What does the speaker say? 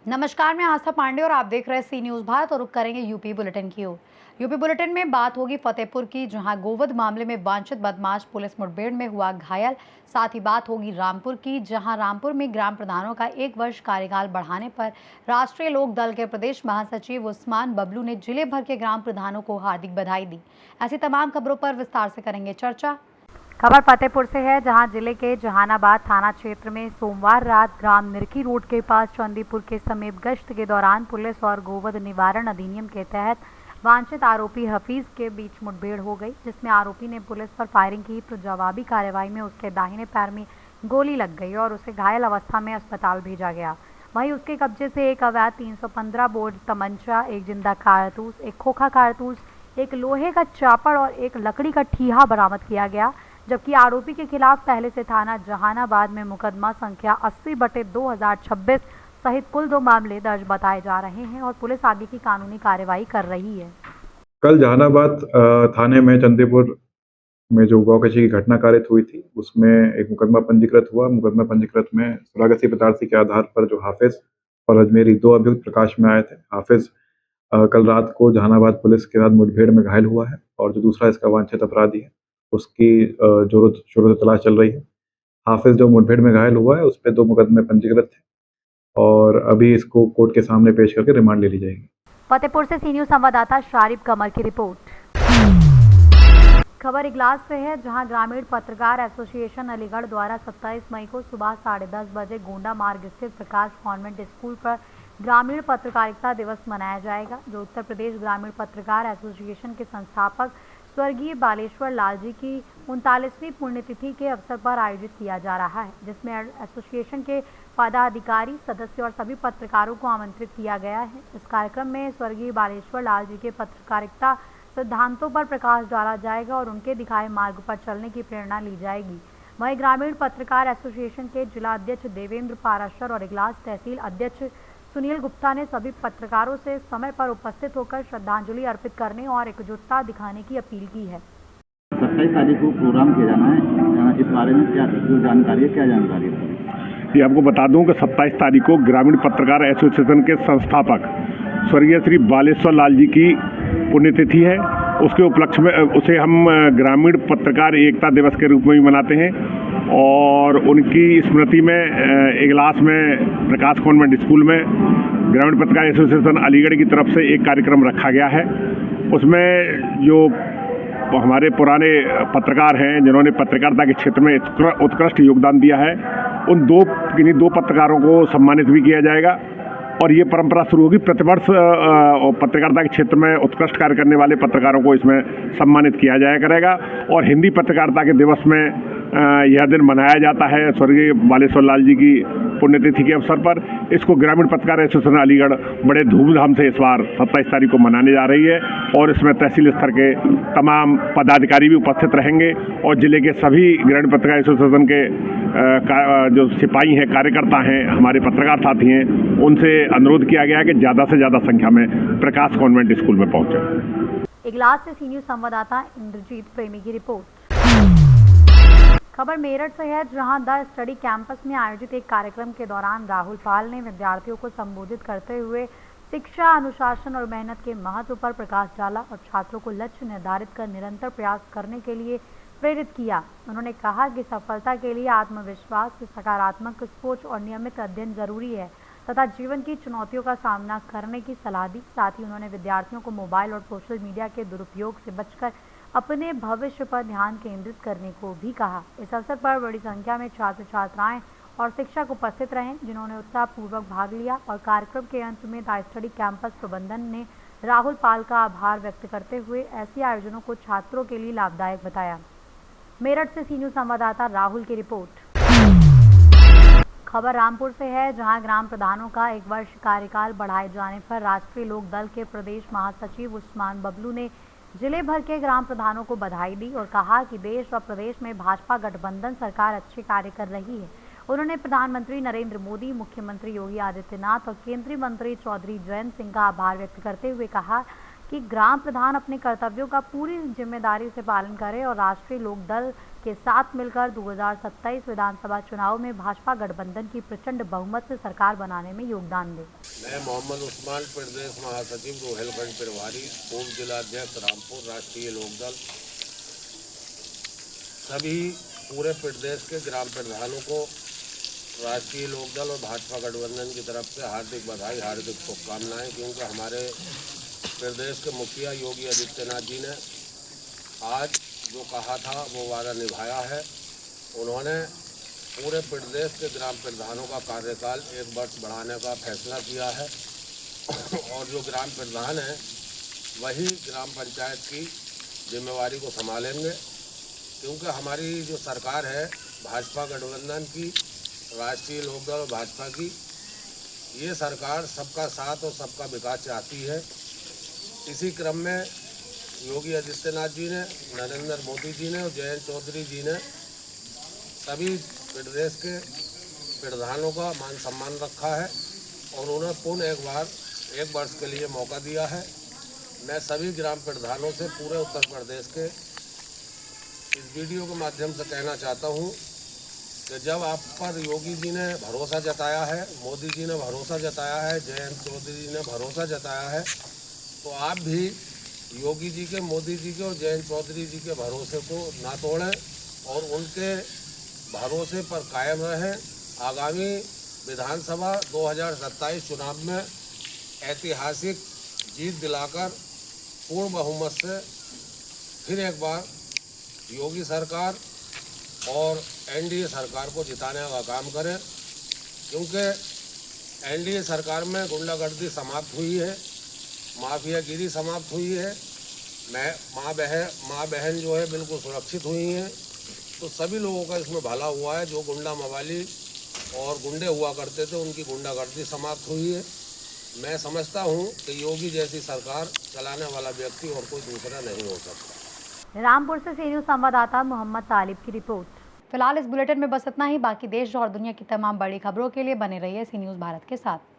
नमस्कार, मैं आस्था पांडे और आप देख रहे हैं सी न्यूज़ भारत और रुक करेंगे यूपी बुलेटिन की ओर। यूपी बुलेटिन में बात होगी फतेहपुर की, जहां गोवध मामले में वांछित बदमाश पुलिस मुठभेड़ में हुआ घायल। साथ ही बात होगी रामपुर की, जहां रामपुर में ग्राम प्रधानों का 1 वर्ष कार्यकाल बढ़ाने पर राष्ट्रीय लोक दल के प्रदेश महासचिव उस्मान बबलू ने जिले भर के ग्राम प्रधानों को हार्दिक बधाई दी। ऐसी तमाम खबरों पर विस्तार से करेंगे चर्चा। खबर फतेहपुर से है, जहां जिले के जहानाबाद थाना क्षेत्र में सोमवार रात ग्राम निरखी रोड के पास चंदीपुर के समीप गश्त के दौरान पुलिस और गोवध निवारण अधिनियम के तहत वांछित आरोपी हफीज के बीच मुठभेड़ हो गई, जिसमें आरोपी ने पुलिस पर फायरिंग की तो जवाबी कार्रवाई में उसके दाहिने पैर में गोली लग गई और उसे घायल अवस्था में अस्पताल भेजा गया। वहीं उसके कब्जे से एक अवैध 315 बोर तमंचा, एक जिंदा कारतूस, एक खोखा कारतूस, एक लोहे का चापड़ और एक लकड़ी का ठीहा बरामद किया गया। जबकि आरोपी के खिलाफ पहले से थाना जहानाबाद में मुकदमा संख्या 80/2026 सहित कुल 2 मामले दर्ज बताए जा रहे हैं और पुलिस आगे की कानूनी कार्रवाई कर रही है। कल जहानाबाद थाने में चंदीपुर में जो गौकशी की घटना कारित हुई थी, उसमें एक मुकदमा पंजीकृत हुआ। मुकदमा पंजीकृत में सुरागसी पदार्थी के आधार पर जो हाफिज और अजमेरी 2 अभियुक्त प्रकाश में आए थे। हाफिज कल रात को जहानाबाद पुलिस के साथ मुठभेड़ में घायल हुआ है और जो दूसरा इसका वांछित अपराधी है, उसकी जोरों शोरों से तलाश चल रही है। हाफिज जो मुठभेड़ में घायल हुआ है, उस पर 2 मुकदमे पंजीकृत थे और अभी इसको कोर्ट के सामने पेश करके रिमांड ले ली जाएगी। फतेहपुर से सी न्यूज़ संवाददाता शारिब कमर की रिपोर्ट। खबर इगलास से है, जहां ग्रामीण पत्रकार एसोसिएशन अलीगढ़ द्वारा 27 मई को सुबह 10:30 बजे गोंडा मार्ग स्थित प्रकाश कॉन्वेंट स्कूल पर ग्रामीण पत्रकारिता दिवस मनाया जाएगा, जो उत्तर प्रदेश ग्रामीण पत्रकार एसोसिएशन के संस्थापक स्वर्गीय बालेश्वर लाल जी की 39वीं पुण्यतिथि के अवसर पर आयोजित किया जा रहा है, जिसमें एसोसिएशन के पदाधिकारी, सदस्य और सभी पत्रकारों को आमंत्रित किया गया है। इस कार्यक्रम में स्वर्गीय बालेश्वर लाल जी के पत्रकारिता सिद्धांतों पर प्रकाश डाला जाएगा और उनके दिखाए मार्ग पर चलने की प्रेरणा ली जाएगी। वहीं ग्रामीण पत्रकार एसोसिएशन के जिला अध्यक्ष देवेंद्र पाराशर और इगलास तहसील अध्यक्ष सुनील गुप्ता ने सभी पत्रकारों से समय पर उपस्थित होकर श्रद्धांजलि अर्पित करने और एकजुटता दिखाने की अपील की है। 27 तारीख को प्रोग्राम किया जाना है, इस बारे में क्या जानकारी है, क्या जानकारी है? ये आपको बता दूं कि 27 तारीख को ग्रामीण पत्रकार एसोसिएशन के संस्थापक स्वर्गीय श्री बालेश्वर लाल जी की पुण्यतिथि है। उसके उपलक्ष्य में उसे हम ग्रामीण पत्रकार एकता दिवस के रूप में भी मनाते हैं और उनकी स्मृति में इगलास में प्रकाश कॉन्वेंट स्कूल में ग्रामीण पत्रकार एसोसिएशन अलीगढ़ की तरफ से एक कार्यक्रम रखा गया है। उसमें जो हमारे पुराने पत्रकार हैं, जिन्होंने पत्रकारिता के क्षेत्र में उत्कृष्ट योगदान दिया है, उन किन्हीं 2 पत्रकारों को सम्मानित भी किया जाएगा और ये परंपरा शुरू होगी। प्रतिवर्ष पत्रकारिता के क्षेत्र में उत्कृष्ट कार्य करने वाले पत्रकारों को इसमें सम्मानित किया जाया करेगा और हिंदी पत्रकारिता के दिवस में यह दिन मनाया जाता है स्वर्गीय बालेश्वर लाल जी की पुण्यतिथि के अवसर पर। इसको ग्रामीण पत्रकार एसोसिएशन अलीगढ़ बड़े धूमधाम से इस बार 27 तारीख को मनाने जा रही है और इसमें तहसील स्तर के तमाम पदाधिकारी भी उपस्थित रहेंगे और जिले के सभी ग्रामीण पत्रकार एसोसिएशन के जो सिपाही हैं, कार्यकर्ता हैं, हमारे पत्रकार साथी हैं, उनसे अनुरोध किया गया है कि ज़्यादा से ज़्यादा संख्या में प्रकाश कॉन्वेंट स्कूल में पहुंचे। इगलास से सी न्यूज़ संवाददाता इंद्रजीत प्रेमी की रिपोर्ट। खबर मेरठ से है, जहां द स्टडी कैंपस में आयोजित एक कार्यक्रम के दौरान राहुल पाल ने विद्यार्थियों को संबोधित करते हुए शिक्षा, अनुशासन और मेहनत के महत्व पर प्रकाश डाला और छात्रों को लक्ष्य निर्धारित कर निरंतर प्रयास करने के लिए प्रेरित किया। उन्होंने कहा कि सफलता के लिए आत्मविश्वास, सकारात्मक सोच और नियमित अध्ययन जरूरी है तथा जीवन की चुनौतियों का सामना करने की सलाह दी। साथ ही उन्होंने विद्यार्थियों को मोबाइल और सोशल मीडिया के दुरुपयोग से बचकर अपने भविष्य पर ध्यान केंद्रित करने को भी कहा। इस अवसर पर बड़ी संख्या में छात्र छात्राएं और शिक्षक उपस्थित रहे, जिन्होंने उत्साहपूर्वक भाग लिया और कार्यक्रम के अंत में द स्टडी कैंपस प्रबंधन ने राहुल पाल का आभार व्यक्त करते हुए ऐसे आयोजनों को छात्रों के लिए लाभदायक बताया। मेरठ से सी न्यूज़ संवाददाता राहुल की रिपोर्ट। खबर रामपुर से है, जहां ग्राम प्रधानों का 1 वर्ष कार्यकाल बढ़ाए जाने पर राष्ट्रीय लोक दल के प्रदेश महासचिव उस्मान बबलू ने जिले भर के ग्राम प्रधानों को बधाई दी और कहा कि देश और प्रदेश में भाजपा गठबंधन सरकार अच्छे कार्य कर रही है। उन्होंने प्रधानमंत्री नरेंद्र मोदी, मुख्यमंत्री योगी आदित्यनाथ और केंद्रीय मंत्री चौधरी जयंत सिंह का आभार व्यक्त करते हुए कहा कि ग्राम प्रधान अपने कर्तव्यों का पूरी जिम्मेदारी से पालन करें और राष्ट्रीय लोकदल के साथ मिलकर 2027 विधानसभा चुनाव में भाजपा गठबंधन की प्रचंड बहुमत से सरकार बनाने में योगदान दें। मैं मोहम्मद उस्मान, प्रदेश महासचिव रोहेलखंड प्रभारी, पूर्व जिलाध्यक्ष रामपुर, राष्ट्रीय लोकदल, सभी पूरे प्रदेश के ग्राम प्रधानों को राष्ट्रीय लोकदल और भाजपा गठबंधन की तरफ से हार्दिक बधाई, हार्दिक शुभकामनाएं, क्योंकि हमारे प्रदेश के मुखिया योगी आदित्यनाथ जी ने आज जो कहा था वो वादा निभाया है। उन्होंने पूरे प्रदेश के ग्राम प्रधानों का कार्यकाल 1 वर्ष बढ़ाने का फैसला किया है और जो ग्राम प्रधान हैं वही ग्राम पंचायत की जिम्मेवारी को संभालेंगे, क्योंकि हमारी जो सरकार है भाजपा गठबंधन की, राष्ट्रीय लोकदल और भाजपा की, ये सरकार सबका साथ और सबका विकास चाहती है। इसी क्रम में योगी आदित्यनाथ जी ने, नरेंद्र मोदी जी ने और जयंत चौधरी जी ने सभी प्रदेश के प्रधानों का मान सम्मान रखा है और उन्हें पुनः एक वर्ष के लिए मौका दिया है। मैं सभी ग्राम प्रधानों से पूरे उत्तर प्रदेश के इस वीडियो के माध्यम से कहना चाहता हूँ कि जब आप पर योगी जी ने भरोसा जताया है, मोदी जी ने भरोसा जताया है, जयंत चौधरी जी ने भरोसा जताया है, तो आप भी योगी जी के, मोदी जी के और जयंत चौधरी जी के भरोसे को ना तोड़ें और उनके भरोसे पर कायम रहें। आगामी विधानसभा 2027 चुनाव में ऐतिहासिक जीत दिलाकर पूर्ण बहुमत से फिर एक बार योगी सरकार और एनडीए सरकार को जिताने का काम करें, क्योंकि एनडीए सरकार में गुंडागर्दी समाप्त हुई है, माफियागिरी समाप्त हुई है, माँ बहन जो है बिल्कुल सुरक्षित हुई हैं। तो सभी लोगों का इसमें भला हुआ है। जो गुंडा मवाली और गुंडे हुआ करते थे उनकी गुंडागर्दी समाप्त हुई है। मैं समझता हूँ कि योगी जैसी सरकार चलाने वाला व्यक्ति और कोई दूसरा नहीं हो सकता। रामपुर से सी न्यूज़ संवाददाता मोहम्मद तालिब की रिपोर्ट। फिलहाल इस बुलेटिन में बस इतना ही। बाकी देश और दुनिया की तमाम बड़ी खबरों के लिए बने रहिए सी न्यूज़ भारत के साथ।